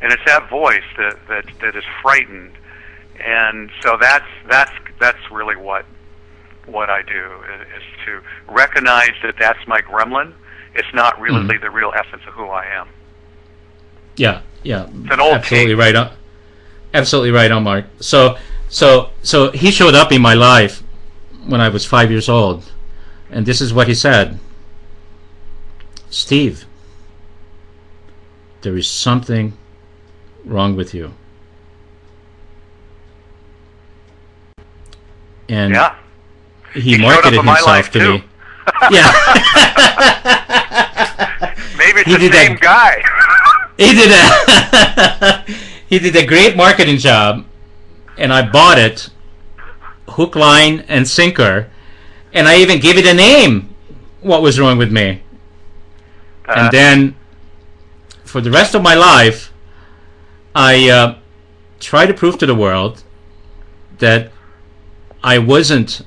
and it's that voice that is frightened. And so that's really what I do, is to recognize that that's my gremlin. It's not really the real essence of who I am. Yeah, it's an old absolutely tape. right on. Absolutely right on, Mark. So he showed up in my life when I was 5 years old, and this is what he said: Steve, there is something wrong with you. And yeah, he marketed himself to me. Yeah. Maybe it's the same guy. He did a great marketing job, and I bought it, hook, line, and sinker, and I even gave it a name. What was wrong with me? And then, for the rest of my life, I tried to prove to the world that I wasn't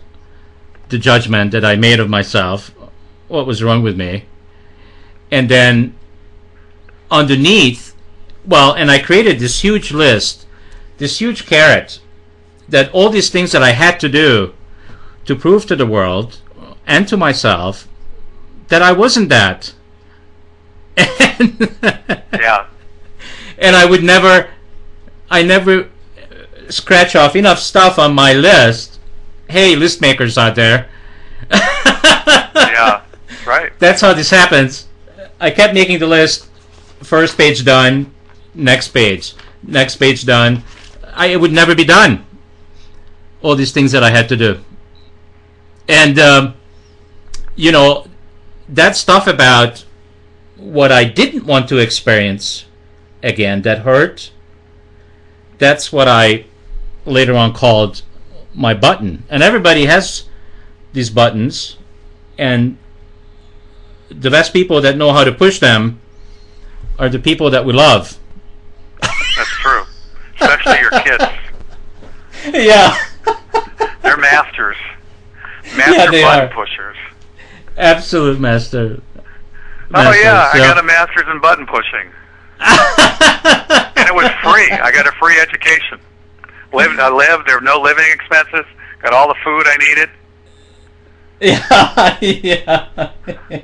the judgment that I made of myself. What was wrong with me? And then underneath, and I created this huge list, this huge carrot, that all these things that I had to do to prove to the world and to myself that I wasn't that. Yeah. And I never scratch off enough stuff on my list. Hey, list makers out there. Yeah, right. That's how this happens. I kept making the list. First page done. Next page done. It would never be done. All these things that I had to do. And, that stuff about what I didn't want to experience again, that hurt, that's what I later on called my button. And everybody has these buttons, and the best people that know how to push them are the people that we love. That's true. Especially your kids. Yeah. They're masters. Yeah, they button are. pushers. Absolute master. Oh yeah, I got a master's in button pushing. And it was free. I got a free education. I lived, there were no living expenses, got all the food I needed. Yeah, yeah.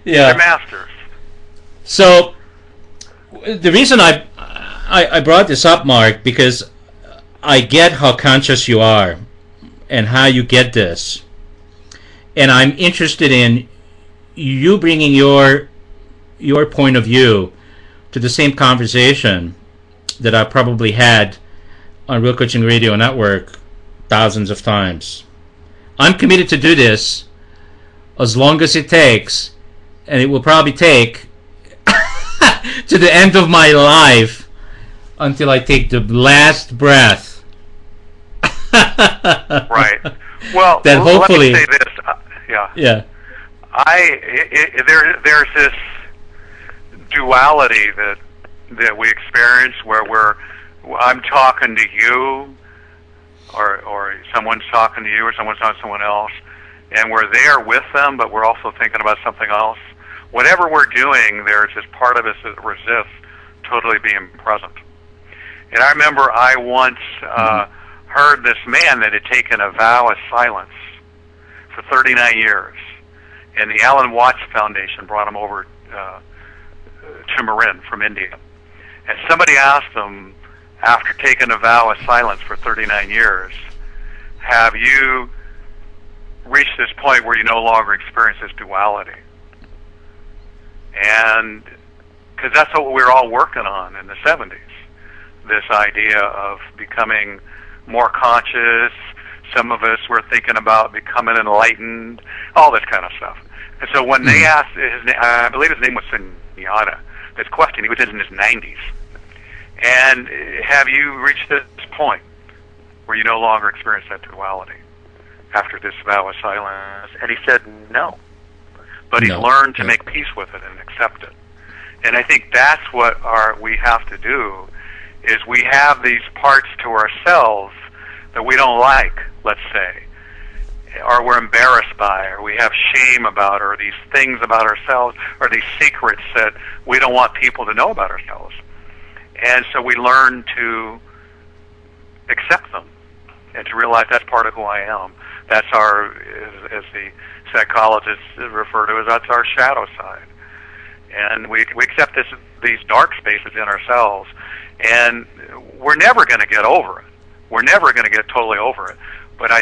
They're masters. So, the reason I brought this up, Mark, because I get how conscious you are and how you get this. And I'm interested in you bringing your point of view to the same conversation that I probably had on Real Coaching Radio Network thousands of times. I'm committed to do this as long as it takes, and it will probably take to the end of my life until I take the last breath. Right. Well, that hopefully. Let me say this. Yeah. There's this duality that we experience where I'm talking to you, or someone's talking to you, or someone's talking to someone else, and we're there with them, but we're also thinking about something else. Whatever we're doing, there's this part of us that resists totally being present. And I remember I once heard this man that had taken a vow of silence for 39 years, and the Alan Watts Foundation brought him over to Marin from India. And somebody asked him, after taking a vow of silence for 39 years, have you reached this point where you no longer experience this duality? And because that's what we were all working on in the 70s, this idea of becoming more conscious. Some of us were thinking about becoming enlightened, all this kind of stuff. And so when they asked, I believe his name was Sunyata, this question, he was in his 90s. And have you reached this point where you no longer experience that duality after this vow of silence? And he said no. But he's learned to make peace with it and accept it. And I think that's what we have to do, is we have these parts to ourselves that we don't like, let's say, or we're embarrassed by, or we have shame about, or these things about ourselves, or these secrets that we don't want people to know about ourselves. And so we learn to accept them and to realize that's part of who I am. That's our, as the psychologists refer to as, that's our shadow side. And we accept these dark spaces in ourselves, and we're never going to get over it. We're never going to get totally over it. But I